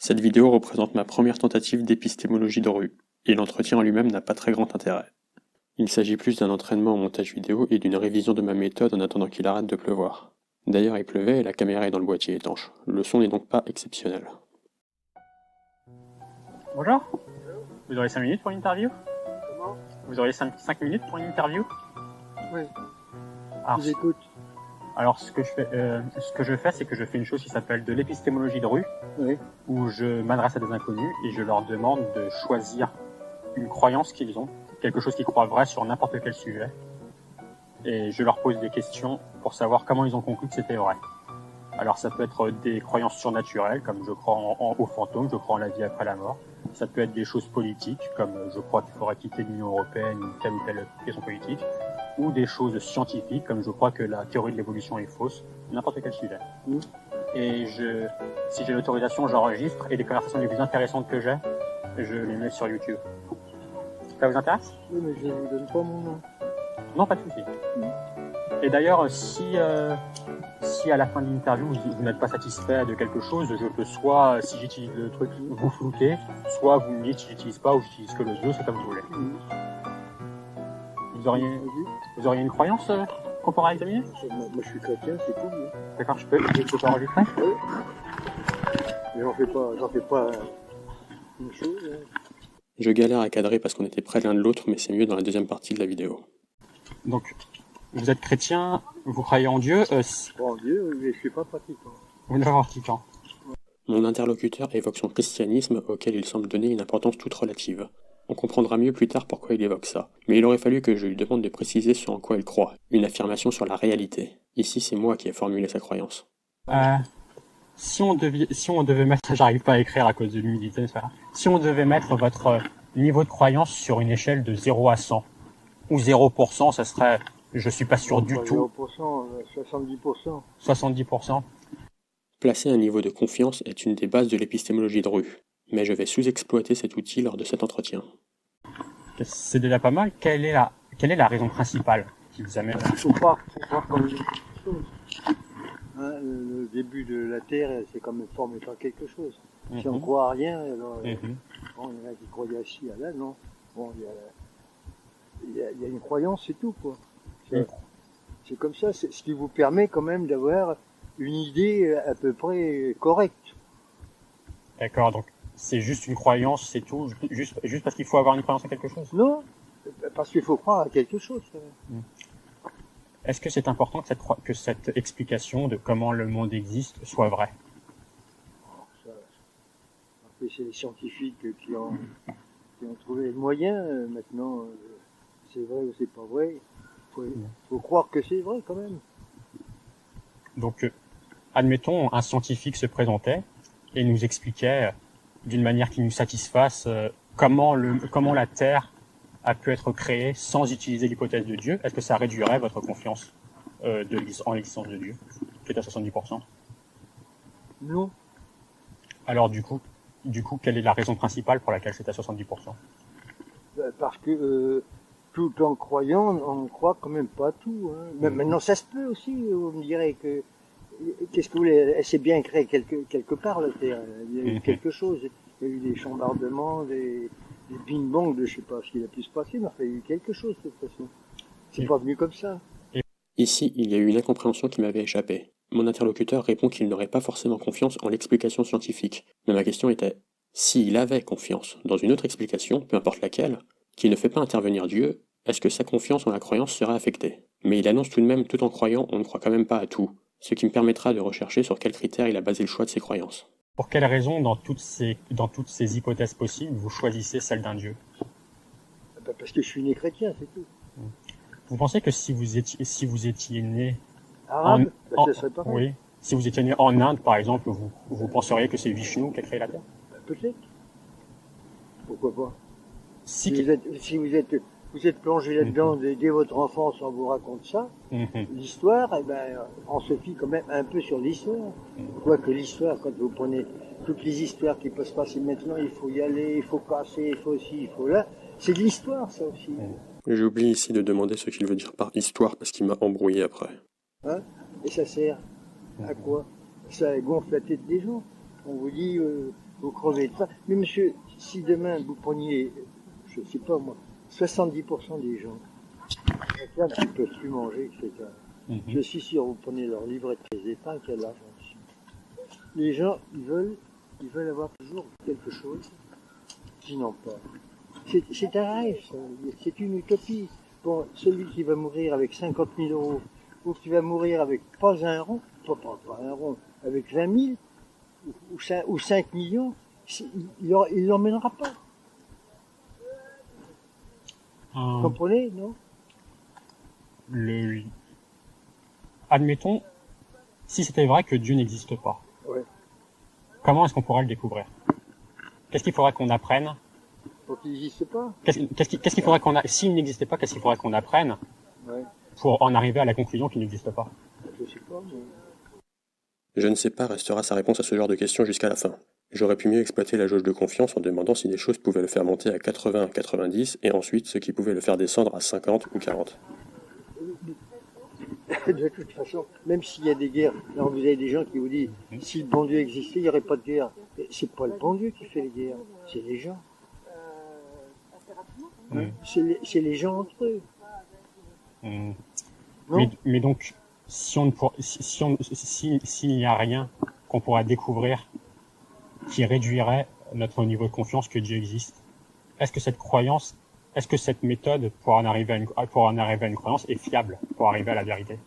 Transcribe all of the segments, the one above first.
Cette vidéo représente ma première tentative d'épistémologie de rue, et l'entretien en lui-même n'a pas très grand intérêt. Il s'agit plus d'un entraînement au montage vidéo et d'une révision de ma méthode en attendant qu'il arrête de pleuvoir. D'ailleurs, il pleuvait et la caméra est dans le boîtier étanche. Le son n'est donc pas exceptionnel. Bonjour. Vous aurez 5 minutes pour une interview? Comment? Vous aurez 5 minutes pour une interview? Oui, Alors, j'écoute. ce que je fais, c'est que je fais une chose qui s'appelle de l'épistémologie de rue, Oui. où je m'adresse à des inconnus et je leur demande de choisir une croyance qu'ils ont, quelque chose qu'ils croient vrai sur n'importe quel sujet. Et je leur pose des questions pour savoir comment ils ont conclu que c'était vrai. Alors ça peut être des croyances surnaturelles, comme je crois aux fantômes, je crois en la vie après la mort. Ça peut être des choses politiques, comme je crois qu'il faudrait quitter l'Union européenne ou telle question politique. Ou des choses scientifiques, comme je crois que la théorie de l'évolution est fausse, n'importe quel sujet. Mmh. Et si j'ai l'autorisation, j'enregistre, et les conversations les plus intéressantes que j'ai, je les mets sur YouTube. Ça vous intéresse? Oui, mais je ne vous donne pas mon nom. Non, pas de souci. Mmh. Et d'ailleurs, si à la fin de l'interview vous n'êtes pas satisfait de quelque chose, je peux soit, si j'utilise le truc, vous flouter, soit vous me dites si j'utilise pas ou j'utilise que le jeu, c'est comme vous voulez. Mmh. Vous auriez une croyance qu'on pourra examiner? Moi, je suis chrétien, c'est tout. Oui. D'accord, je peux enregistrer? Oui. Mais j'en fais pas une chose. Hein. Je galère à cadrer parce qu'on était près l'un de l'autre, mais c'est mieux dans la deuxième partie de la vidéo. Donc, vous êtes chrétien, vous croyez en Dieu, Je crois en Dieu, mais je suis pas pratiquant. vous n'êtes pas pratiquant. Mon interlocuteur évoque son christianisme auquel il semble donner une importance toute relative. On comprendra mieux plus tard pourquoi il évoque ça, mais il aurait fallu que je lui demande de préciser ce en quoi il croit, une affirmation sur la réalité. Ici, c'est moi qui ai formulé sa croyance. Si on devait mettre, j'arrive pas à écrire à cause de l'humidité, c'est pas grave. Si on devait mettre votre niveau de croyance sur une échelle de 0 à 100, ou 0%, ça serait, je suis pas sûr du tout, 0%, 70%. 70%. Placer un niveau de confiance est une des bases de l'épistémologie de rue, mais je vais sous-exploiter cet outil lors de cet entretien. C'est déjà pas mal. Quelle est la raison principale qui vous amène Il faut croire comme une chose. Hein, le début de la Terre, c'est quand même formé par quelque chose. Si on croit à rien, alors bon, il y en a qui croyaient à ci, à là, non. Bon, il y a une croyance, c'est tout, quoi. C'est comme ça, c'est ce qui vous permet quand même d'avoir une idée à peu près correcte. D'accord, donc c'est juste une croyance, c'est tout, juste parce qu'il faut avoir une croyance en quelque chose? Non, parce qu'il faut croire à quelque chose. Quand même. Est-ce que c'est important que cette explication de comment le monde existe soit vraie? Après, c'est les scientifiques qui ont trouvé le moyen. Maintenant, c'est vrai ou c'est pas vrai. Faut croire que c'est vrai quand même. Donc, admettons, un scientifique se présentait et nous expliquait d'une manière qui nous satisfasse comment la Terre a pu être créée sans utiliser l'hypothèse de Dieu. Est-ce que ça réduirait votre confiance en l'existence de Dieu, qui est à 70%? Non. Alors du coup, quelle est la raison principale pour laquelle c'est à 70%? Parce que tout en croyant, on ne croit quand même pas à tout. Hein. Mais maintenant, ça se peut aussi. Vous me direz que qu'est-ce que vous voulez? Elle s'est bien créée quelque part la Terre. Il y a eu quelque chose. Il y a eu des chambardements, des ping-pong, je sais pas ce qu'il a pu se passer, mais enfin, il y a eu quelque chose de toute façon. C'est pas venu comme ça. Ici, il y a eu une incompréhension qui m'avait échappé. Mon interlocuteur répond qu'il n'aurait pas forcément confiance en l'explication scientifique. Mais ma question était, s'il avait confiance dans une autre explication, peu importe laquelle, qui ne fait pas intervenir Dieu, est-ce que sa confiance en la croyance serait affectée? Mais il annonce tout de même, tout en croyant, on ne croit quand même pas à tout, ce qui me permettra de rechercher sur quels critères il a basé le choix de ses croyances. Pour quelle raison, dans toutes ces hypothèses possibles, vous choisissez celle d'un Dieu? Parce que je suis né chrétien, c'est tout. Vous pensez que si vous étiez né Arabe, ça serait pas mal. Oui. Si vous étiez né en Inde, par exemple, vous penseriez que c'est Vishnu qui a créé la Terre? Peut-être. Pourquoi pas? Si vous êtes plongé là-dedans dès votre enfance, on vous raconte ça. L'histoire, eh ben, on se fie quand même un peu sur l'histoire. Quoique l'histoire, quand vous prenez toutes les histoires qui peuvent se passer maintenant, il faut y aller, il faut passer, il faut ci, il faut là. C'est de l'histoire, ça aussi. J'oublie ici de demander ce qu'il veut dire par histoire parce qu'il m'a embrouillé après. Hein? Et ça sert à quoi? Ça gonfle la tête des gens. On vous dit, Vous crevez de faim. Mais monsieur, si demain vous preniez, je sais pas moi, 70% des gens, qui ne peuvent plus manger, etc. Je suis sûr, vous prenez leur livret de tes épargnes, il y a de l'argent dessus. Les gens, ils veulent avoir toujours quelque chose qu'ils n'ont pas. C'est un rêve, ça. C'est une utopie. Bon, celui qui va mourir avec 50 000 euros, ou qui va mourir avec pas un rond, pas un rond, avec 20 000, ou 5 millions, il l'emmènera pas. Vous comprenez, non? Admettons, si c'était vrai que Dieu n'existe pas, ouais. Comment est-ce qu'on pourrait le découvrir? Qu'est-ce qu'il faudrait qu'on apprenne? Pour qu'il n'existe pas. Qu'est-ce qu'il faudrait s'il n'existait pas, qu'est-ce qu'il faudrait qu'on apprenne pour en arriver à la conclusion qu'il n'existe pas? Je sais pas, mais... Je ne sais pas restera sa réponse à ce genre de questions jusqu'à la fin. J'aurais pu mieux exploiter la jauge de confiance en demandant si des choses pouvaient le faire monter à 80, 90 et ensuite ce qui pouvait le faire descendre à 50 ou 40. De toute façon, même s'il y a des guerres, alors vous avez des gens qui vous disent si le bon Dieu existait, il n'y aurait pas de guerre. C'est pas le bon Dieu qui fait les guerres, c'est les gens. C'est les gens entre eux. Mais donc, s'il n'y a rien qu'on pourra découvrir qui réduirait notre niveau de confiance que Dieu existe, est-ce que cette méthode pour en arriver à une croyance est fiable pour arriver à la vérité?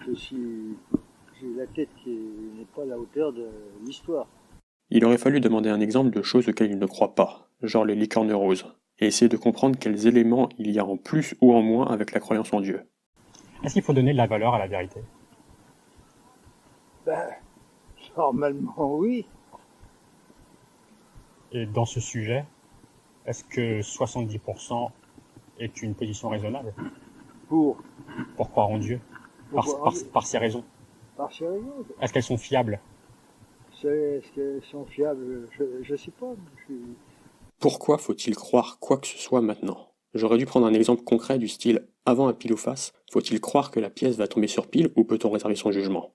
J'ai la tête qui n'est pas à la hauteur de l'histoire. Il aurait fallu demander un exemple de choses auxquelles il ne croit pas, genre les licornes roses, et essayer de comprendre quels éléments il y a en plus ou en moins avec la croyance en Dieu. Est-ce qu'il faut donner de la valeur à la vérité? Normalement, oui. Et dans ce sujet, est-ce que 70% est une position raisonnable? Pour croire en Dieu? Par ces raisons? Par ces raisons. Est-ce qu'elles sont fiables? Est-ce qu'elles sont fiables? Je sais pas. Pourquoi faut-il croire quoi que ce soit maintenant? J'aurais dû prendre un exemple concret du style « avant un pile ou face, faut-il croire que la pièce va tomber sur pile ou peut-on réserver son jugement ?»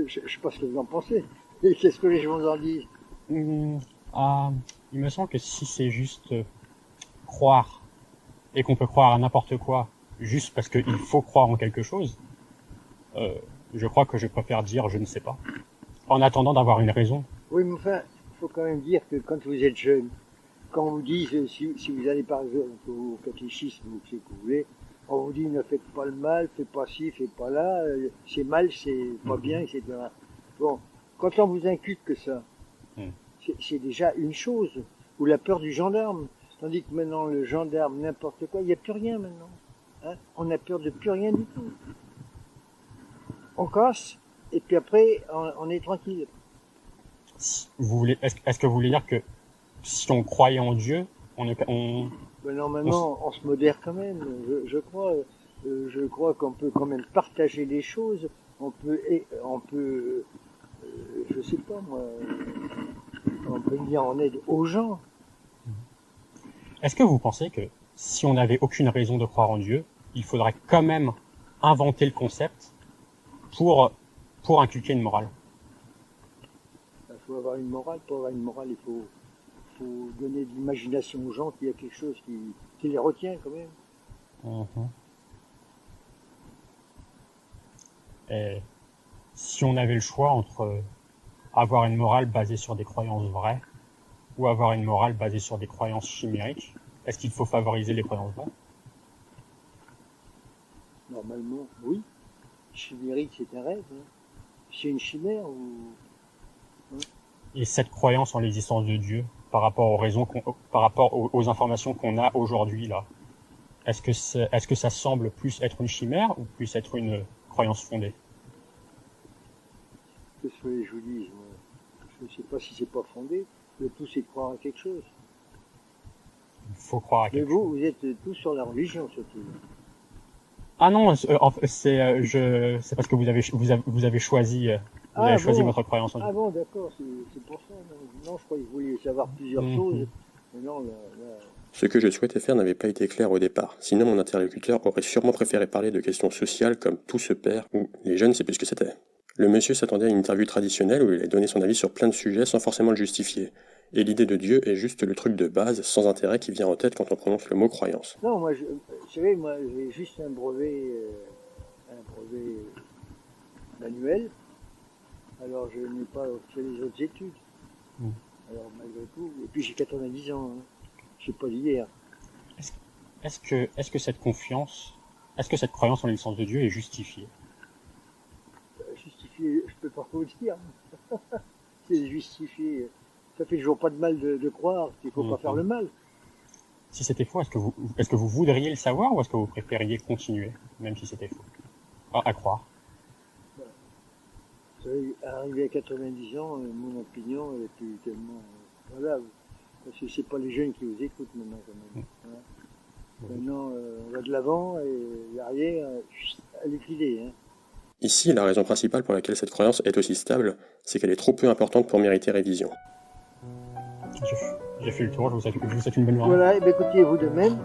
Je sais pas ce que vous en pensez. Et qu'est-ce que les gens en disent? Il me semble que si c'est juste croire, et qu'on peut croire à n'importe quoi, juste parce qu'il faut croire en quelque chose, je crois que je préfère dire je ne sais pas, en attendant d'avoir une raison. Oui, mais enfin, il faut quand même dire que quand vous êtes jeune, quand on vous dit, si vous allez par exemple au catéchisme ou ce que vous voulez, on vous dit ne faites pas le mal, faites pas ci, faites pas là, c'est mal, c'est pas bien, etc. Bon, quand on vous inculque que ça, c'est déjà une chose, ou la peur du gendarme, tandis que maintenant le gendarme, n'importe quoi, il n'y a plus rien maintenant. Hein, on a peur de plus rien du tout. On casse, et puis après, on est tranquille. Est-ce que vous voulez dire que si on croyait en Dieu, normalement, on se modère quand même. Je crois qu'on peut quand même partager les choses. On peut, je sais pas moi, on peut venir en aide aux gens. Est-ce que vous pensez que si on n'avait aucune raison de croire en Dieu, il faudrait quand même inventer le concept pour inculquer une morale? Il faut avoir une morale. Pour avoir une morale, il faut donner de l'imagination aux gens, qu'il y a quelque chose qui les retient quand même. Et si on avait le choix entre avoir une morale basée sur des croyances vraies ou avoir une morale basée sur des croyances chimériques, est-ce qu'il faut favoriser les croyances vraies? Normalement, oui. Chimérique, c'est un rêve. Hein. C'est une chimère ou... Et cette croyance en l'existence de Dieu, par rapport aux informations qu'on a aujourd'hui là, est-ce que ça semble plus être une chimère ou plus être une croyance fondée? Qu'est-ce que je vous dis? Je ne sais pas si c'est pas fondé. Le tout, c'est de croire à quelque chose. Il faut croire à quelque chose. Mais vous êtes tous sur la religion, surtout. Ah non, c'est parce que vous avez choisi votre croyance en Dieu. Ah bon, d'accord, c'est pour ça. Non, je croyais que vous vouliez savoir plusieurs choses. Mais non, là... Ce que je souhaitais faire n'avait pas été clair au départ, sinon mon interlocuteur aurait sûrement préféré parler de questions sociales comme tout se perd ou les jeunes c'est plus ce que c'était. Le monsieur s'attendait à une interview traditionnelle où il allait donner son avis sur plein de sujets sans forcément le justifier. Et l'idée de Dieu est juste le truc de base, sans intérêt, qui vient en tête quand on prononce le mot croyance. Non, moi, vous savez, moi, j'ai juste un brevet manuel. Alors, je n'ai pas fait les autres études. Alors, malgré tout, et puis j'ai 90 ans, hein. Je sais pas d'hier. Est-ce que cette croyance en l'existence de Dieu est justifiée? Justifié, je peux pas vous le dire. C'est justifié. Ça fait toujours pas de mal de croire qu'il faut pas faire le mal. Si c'était faux, est-ce que vous voudriez le savoir ou est-ce que vous préfériez continuer, même si c'était faux, à croire? Vous savez, arrivé à 90 ans, mon opinion elle est plus tellement valable. Parce que c'est pas les jeunes qui vous écoutent maintenant, quand même. Hein. Maintenant, on va de l'avant et l'arrière, elle est filée. Hein. Ici, la raison principale pour laquelle cette croyance est aussi stable, c'est qu'elle est trop peu importante pour mériter révision. J'ai fait le tour, je vous souhaite une bonne journée. Voilà, et bien écoutez, vous de même.